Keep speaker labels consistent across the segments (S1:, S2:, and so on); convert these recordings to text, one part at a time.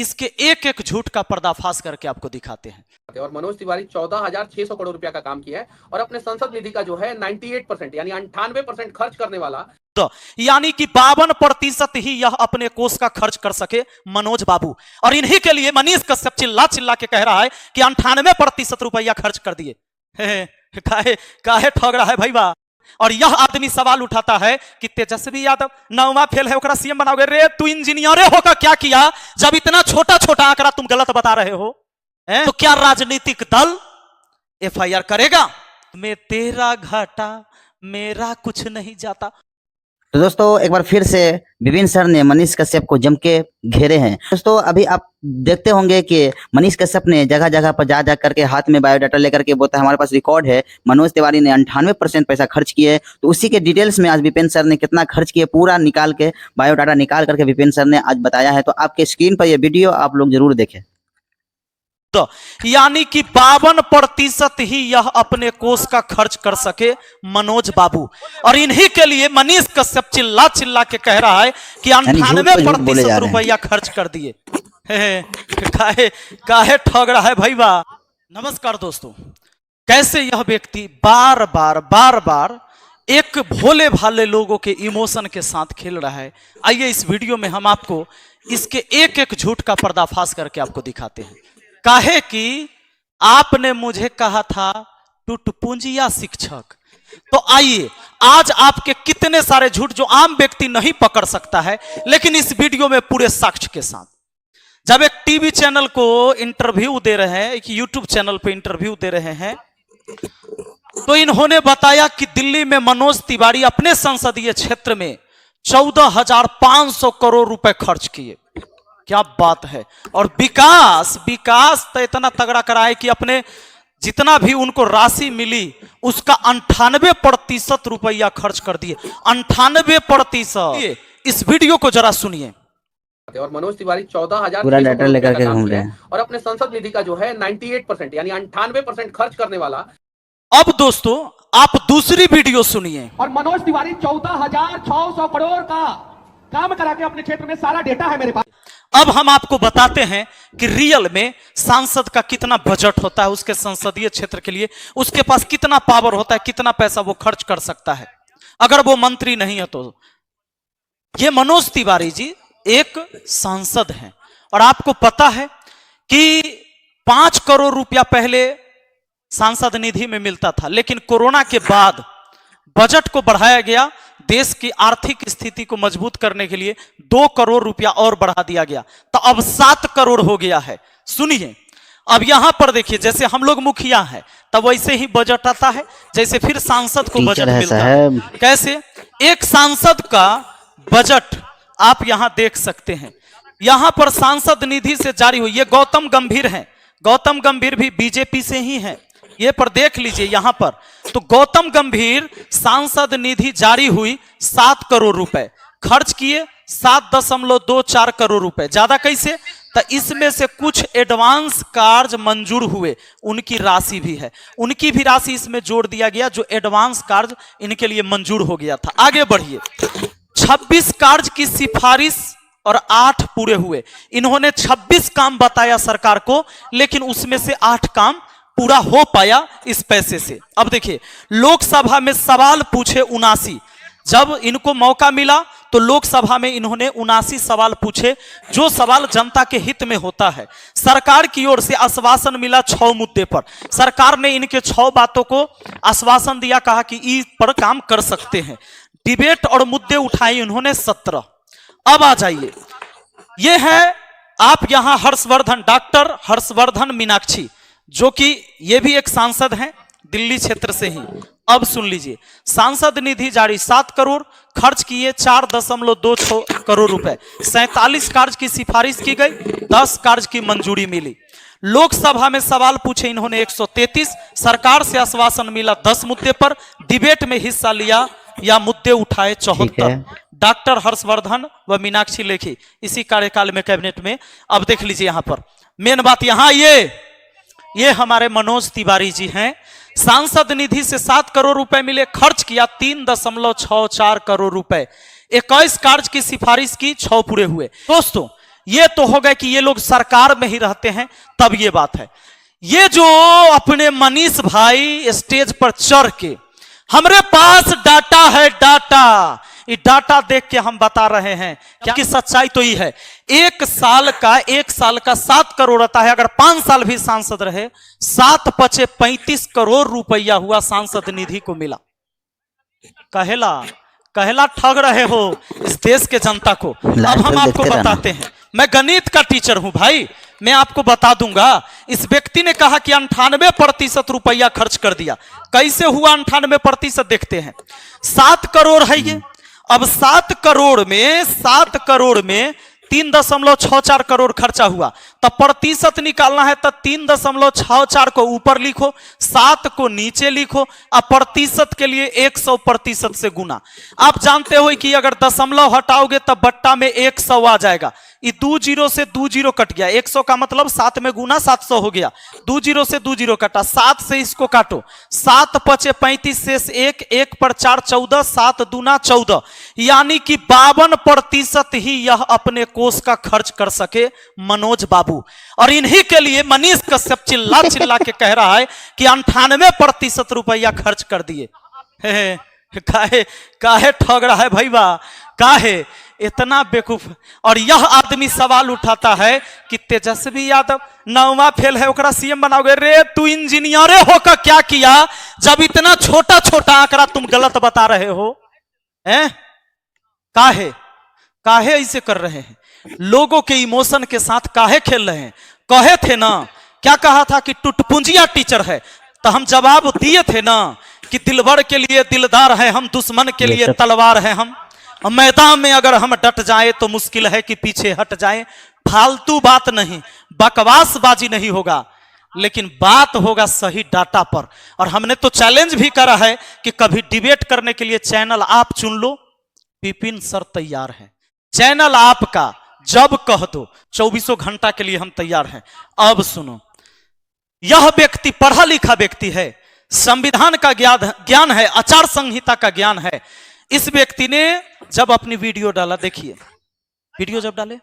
S1: इसके एक एक झूठ का पर्दाफाश करके आपको दिखाते हैं।
S2: और मनोज तिवारी 14,600 करोड़ रुपया का काम किया है और अपने संसद निधि का जो है 98% यानी 98% खर्च करने वाला,
S1: तो यानी कि 52% ही यह अपने कोष का खर्च कर सके मनोज बाबू, और इन्हीं के लिए मनीष कश्यप चिल्ला चिल्ला के कह रहा है कि 98% रुपया खर्च कर दिए। काहे ठग रहा है भाई बा। और यह आदमी सवाल उठाता है कि तेजस्वी यादव 9वां फेल है, ओकरा सीएम बनाओगे। रे तू इंजीनियर होकर क्या किया जब इतना छोटा छोटा आंकड़ा तुम गलत बता रहे हो? तो क्या राजनीतिक दल एफआईआर करेगा? मैं तेरा घाटा मेरा कुछ नहीं जाता।
S3: तो दोस्तों एक बार फिर से विपिन सर ने मनीष कश्यप को जम के घेरे हैं। दोस्तों अभी आप देखते होंगे कि मनीष कश्यप ने जगह जगह पर जा करके हाथ में बायोडाटा लेकर के बोलता है हमारे पास रिकॉर्ड है, मनोज तिवारी ने 98% पैसा खर्च किए। तो उसी के डिटेल्स में आज विपिन सर ने कितना खर्च किए पूरा निकाल के बायोडाटा निकाल करके विपिन सर ने आज बताया है। तो आपके स्क्रीन पर यह वीडियो आप लोग जरूर देखें।
S1: तो यानी कि 52% ही यह अपने कोष का खर्च कर सके मनोज बाबू, और इन्हीं के लिए मनीष कश्यप चिल्ला चिल्ला के कह रहा है कि 98% रुपया खर्च कर दिए। काहे ठग रहा है भाई बा। नमस्कार दोस्तों, कैसे यह व्यक्ति बार बार एक भोले भाले लोगों के इमोशन के साथ खेल रहा है। आइए इस वीडियो में हम आपको इसके एक एक झूठ का पर्दाफाश करके आपको दिखाते हैं। काहे कि आपने मुझे कहा था टुटपुंजिया शिक्षक। तो आइए आज आपके कितने सारे झूठ जो आम व्यक्ति नहीं पकड़ सकता है, लेकिन इस वीडियो में पूरे साक्ष्य के साथ। जब एक टीवी चैनल को इंटरव्यू दे रहे हैं, एक यूट्यूब चैनल पे इंटरव्यू दे रहे हैं, तो इन्होंने बताया कि दिल्ली में मनोज तिवारी अपने संसदीय क्षेत्र में 14,500 करोड़ रुपए खर्च किए। क्या बात है। और विकास तो इतना तगड़ा करा है कि अपने जितना भी उनको राशि मिली उसका 98% रुपया खर्च कर दिए। 98%। इस वीडियो को जरा सुनिए।
S2: और मनोज तिवारी 14,000
S3: पूरा डाटा लेकर के घूम रहे हैं
S2: और अपने संसद निधि का जो है 98% यानी 98% खर्च करने वाला।
S1: अब दोस्तों आप दूसरी वीडियो सुनिए।
S4: और मनोज तिवारी 14,600 करोड़ का काम करा के अपने क्षेत्र में सारा डेटा है मेरे पास।
S1: अब हम आपको बताते हैं कि रियल में सांसद का कितना बजट होता है उसके संसदीय क्षेत्र के लिए, उसके पास कितना पावर होता है, कितना पैसा वो खर्च कर सकता है अगर वो मंत्री नहीं है तो। ये मनोज तिवारी जी एक सांसद हैं और आपको पता है कि 5 करोड़ रुपया पहले सांसद निधि में मिलता था, लेकिन कोरोना के बाद बजट को बढ़ाया गया। देश की आर्थिक स्थिति को मजबूत करने के लिए 2 करोड़ रुपया और बढ़ा दिया गया, तो अब 7 करोड़ हो गया है। सुनिए, अब यहां पर देखिए, जैसे हम लोग मुखिया हैं तब वैसे ही बजट आता है, जैसे फिर सांसद को बजट मिलता है। कैसे एक सांसद का बजट आप यहां देख सकते हैं। यहां पर सांसद निधि से जारी हुई, ये गौतम गंभीर हैं, गौतम गंभीर भी बीजेपी से ही हैं, ये पर देख लीजिए यहां पर। तो गौतम गंभीर सांसद निधि जारी हुई 7 करोड़ रुपए, खर्च किए 7.24 करोड़ रुपए। ज्यादा कैसे? तो इसमें से कुछ एडवांस कार्य मंजूर हुए, उनकी राशि भी है, उनकी भी राशि इसमें जोड़ दिया गया जो एडवांस कार्य इनके लिए मंजूर हो गया था। आगे बढ़िए, 26 कार्य की सिफारिश और 8 पूरे हुए। इन्होंने 26 काम बताया सरकार को, लेकिन उसमें से 8 काम पूरा हो पाया इस पैसे से। अब देखिए, लोकसभा में सवाल पूछे 79, जब इनको मौका मिला तो लोकसभा में इन्होंने 79 सवाल पूछे, जो सवाल जनता के हित में होता है। सरकार की ओर से आश्वासन मिला 6 मुद्दे पर। सरकार ने इनके 6 बातों को आश्वासन दिया, कहा कि इस पर काम कर सकते हैं। डिबेट और मुद्दे उठाए इन्होंने 17। अब आ जाइए, ये है आप यहां हर्षवर्धन, डॉक्टर हर्षवर्धन मीनाक्षी, जो कि ये भी एक सांसद हैं दिल्ली क्षेत्र से ही। अब सुन लीजिए, सांसद निधि जारी 7 करोड़, खर्च किए 4.26 करोड़ रुपए। 47 कार्य की सिफारिश की गई, 10 कार्य की मंजूरी मिली। लोकसभा में सवाल पूछे इन्होंने 133, सरकार से आश्वासन मिला 10 मुद्दे पर। डिबेट में हिस्सा लिया या मुद्दे उठाए 74। डॉक्टर हर्षवर्धन व मीनाक्षी लेखी इसी कार्यकाल में कैबिनेट में। अब देख लीजिए, यहां पर मेन बात, यहां ये हमारे मनोज तिवारी जी हैं। सांसद निधि से 7 करोड़ रुपए मिले, खर्च किया 3.64 करोड़ रुपए। 21 कार्य की सिफारिश की, 6 पूरे हुए। दोस्तों ये तो हो गए कि ये लोग सरकार में ही रहते हैं, तब ये बात है। ये जो अपने मनीष भाई स्टेज पर चढ़ के हमरे पास डाटा है, डाटा, ये डाटा देख के हम बता रहे हैं क्या कि सच्चाई तो ये है। एक साल का 7 करोड़ आता है। अगर 5 साल भी सांसद रहे, 7 पचे 35 करोड़ रुपया हुआ सांसद निधि को मिला। कहला ठग रहे हो इस देश के जनता को। अब हम आपको बताते हैं। मैं गणित का टीचर हूं भाई, मैं आपको बता दूंगा। इस व्यक्ति ने कहा कि 98% रुपया खर्च कर दिया। कैसे हुआ 98%? देखते हैं। 7 करोड़ है ये। अब 7 करोड़ में 3.64 करोड़ खर्चा हुआ, तब प्रतिशत निकालना है। तो 3.64 को ऊपर लिखो, 7 को नीचे लिखो, अब प्रतिशत के लिए 100% से गुना। आप जानते हो कि अगर दशमलव हटाओगे तब बट्टा में 100 आ जाएगा। ये 2 0 से 2 0 कट गया। 100 का मतलब 7 में गुना 700 हो गया। 2 0 से 2 0 कटा, 7 से इसको काटो। 7 पचे 35 शेष 1, 1 पर 4 14, 7 दूना 14, यानी कि 52% ही यह अपने कोष का खर्च कर सके मनोज बाबू। और इन्हीं के लिए मनीष कश्यप चिल्ला चिल्ला के कह रहा है कि 98% रुपया खर्च कर दिए। काहे ठग रहा है भैया, काहे इतना बेवकूफ। और यह आदमी सवाल उठाता है कि तेजस्वी यादव 9वां फेल है, ओकरा सीएम बनाओगे। रे तू इंजीनियर होकर क्या किया जब इतना छोटा छोटा आंकड़ा तुम गलत बता रहे हो? काहे ऐसे कर रहे हैं? लोगों के इमोशन के साथ काहे खेल रहे हैं? कहे थे ना, क्या कहा था कि टुटपुंजिया टीचर है, तो हम जवाब दिए थे ना कि दिलबर के लिए दिलदार है हम, दुश्मन के लिए तलवार है हम। मैदान में अगर हम डट जाए तो मुश्किल है कि पीछे हट जाए। फालतू बात नहीं, बकवासबाजी नहीं होगा, लेकिन बात होगा सही डाटा पर। और हमने तो चैलेंज भी करा है कि कभी डिबेट करने के लिए चैनल आप चुन लो, विपिन सर तैयार है। चैनल आपका, जब कह दो 24 घंटा के लिए हम तैयार हैं। अब सुनो, यह व्यक्ति पढ़ा लिखा व्यक्ति है, संविधान का ज्ञान है, आचार संहिता का ज्ञान है। इस व्यक्ति ने जब अपनी वीडियो डाला, देखिए वीडियो जब डाले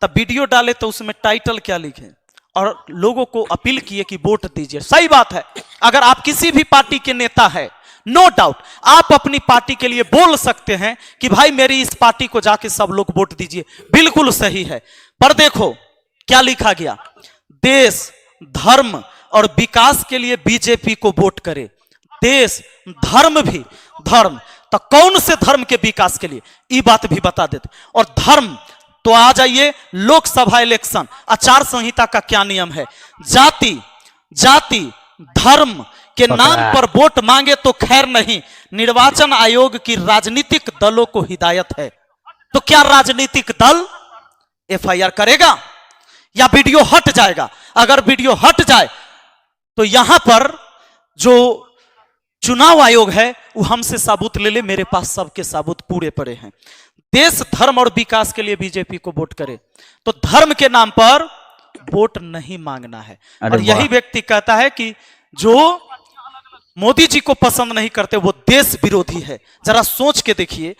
S1: तब वीडियो डाले तो उसमें टाइटल क्या लिखे और लोगों को अपील किए कि वोट दीजिए। सही बात है, अगर आप किसी भी पार्टी के नेता है, नो डाउट आप अपनी पार्टी के लिए बोल सकते हैं कि भाई मेरी इस पार्टी को जाके सब लोग वोट दीजिए, बिल्कुल सही है। पर देखो क्या लिखा गया, देश धर्म और विकास के लिए बीजेपी को वोट करे। देश धर्म भी धर्म, तो कौन से धर्म के विकास के लिए, ये बात भी बता देते। और धर्म तो आ जाइए, लोकसभा इलेक्शन आचार संहिता का क्या नियम है। जाति धर्म के नाम पर वोट मांगे तो खैर नहीं, निर्वाचन आयोग की राजनीतिक दलों को हिदायत है। तो क्या राजनीतिक दल एफआईआर करेगा या वीडियो हट जाएगा? अगर वीडियो हट जाए तो यहां पर जो चुनाव आयोग है वो हमसे सबूत ले ले, मेरे पास सबके सबूत पूरे पड़े हैं। देश धर्म और विकास के लिए बीजेपी को वोट करे तो धर्म के नाम पर वोट नहीं मांगना है। और यही व्यक्ति कहता है कि जो मोदी जी को पसंद नहीं करते वो देश विरोधी है। जरा सोच के देखिए,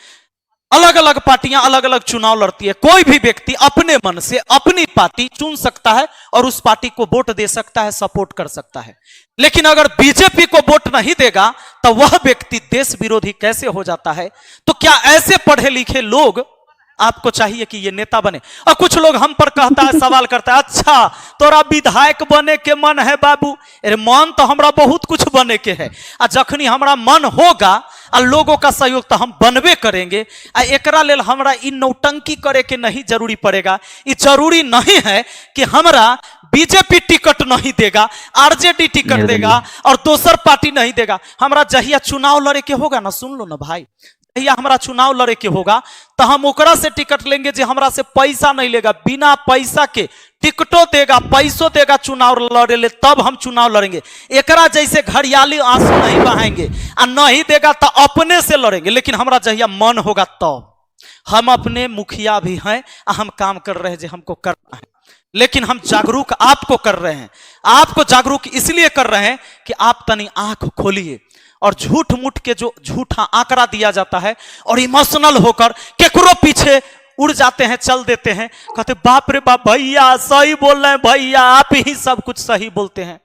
S1: अलग अलग पार्टियां अलग अलग चुनाव लड़ती है, कोई भी व्यक्ति अपने मन से अपनी पार्टी चुन सकता है और उस पार्टी को वोट दे सकता है, सपोर्ट कर सकता है। लेकिन अगर बीजेपी को वोट नहीं देगा तो वह व्यक्ति देश विरोधी कैसे हो जाता है? तो क्या ऐसे पढ़े लिखे लोग आपको चाहिए कि ये नेता बने? और कुछ लोग हम पर कहता है, सवाल करता है, अच्छा तोरा विधायक बने के मन है बाबू? अरे मन तो हमरा बहुत कुछ बने के है, आ जखनी हमरा मन होगा आ लोगों का सहयोग तो हम बनबे करेंगे। आ एकरा लेल हमरा इ नौटंकी करे के नहीं जरूरी पड़ेगा। ये जरूरी नहीं है कि हमरा बीजेपी टिकट नहीं देगा, आरजेडी टिकट देगा और दोसर पार्टी नहीं देगा। हमरा जहिया चुनाव लड़े के होगा ना, सुन लो ना भाई, जहिया हमरा चुनाव लड़े के होगा तो हम ओकरा से टिकट लेंगे जो हमरा से पैसा नहीं लेगा, बिना पैसा के टिकटों देगा, पैसों देगा चुनाव लड़े ले, तब हम चुनाव लड़ेंगे। एकरा जैसे घड़ियाली आंसू नहीं बहाएंगे और नहीं देगा तो अपने से लड़ेंगे। लेकिन हमरा जहिया मन होगा तब हम अपने मुखिया भी हैं, हम काम कर रहे हैं जो हमको करना है। लेकिन हम जागरूक आपको कर रहे हैं, आपको जागरूक इसलिए कर रहे हैं कि आप तनी आंख खोलिए। और झूठ मूठ के जो झूठा आंकड़ा दिया जाता है और इमोशनल होकर केकरो पीछे उड़ जाते हैं, चल देते हैं, कहते बाप रे बाप भैया सही बोल रहे हैं भैया, आप ही सब कुछ सही बोलते हैं।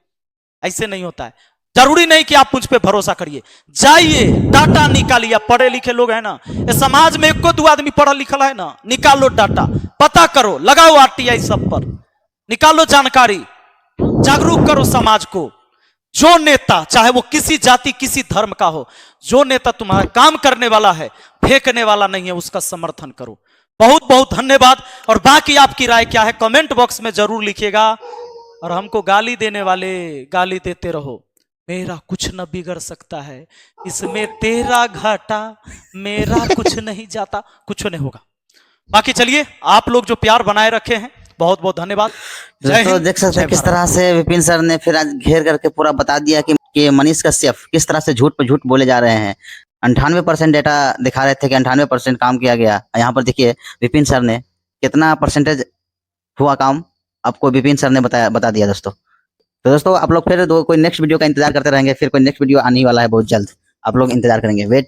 S1: ऐसे नहीं होता है। जरूरी नहीं कि आप मुझ पे भरोसा करिए, जाइए डाटा निकालिए। आप पढ़े लिखे लोग हैं ना, इस समाज में एक को 2 आदमी पढ़ा लिखा है ना, निकालो डाटा, पता करो, लगाओ आरटीआई सब पर, निकालो जानकारी, जागरूक करो समाज को। जो नेता, चाहे वो किसी जाति किसी धर्म का हो, जो नेता तुम्हारा काम करने वाला है, फेंकने वाला नहीं है, उसका समर्थन करो। बहुत बहुत धन्यवाद। और बाकी आपकी राय क्या है कमेंट बॉक्स में जरूर लिखिएगा। और हमको गाली देने वाले गाली देते रहो, मेरा कुछ न बिगड़ सकता है, इसमें तेरा घाटा मेरा कुछ नहीं जाता, कुछ नहीं होगा। बाकी चलिए, आप लोग जो प्यार बनाए रखे हैं, बहुत बहुत धन्यवाद। जय
S3: तो
S1: हिंद,
S3: देख सकते
S1: जय
S3: हैं किस
S1: भारत।
S3: तरह से विपिन सर ने फिर आज घेर करके पूरा बता दिया कि मनीष कश्यप किस तरह से झूठ पे झूठ बोले जा रहे हैं। 98% डेटा दिखा रहे थे कि 98% काम किया गया। यहाँ पर देखिए विपिन सर ने कितना परसेंटेज हुआ काम, आपको विपिन सर ने बता दिया दोस्तों। तो दोस्तों आप लोग फिर कोई नेक्स्ट वीडियो का इंतजार करते रहेंगे, फिर कोई नेक्स्ट वीडियो आने वाला है बहुत जल्द, आप लोग इंतजार करेंगे, वेट।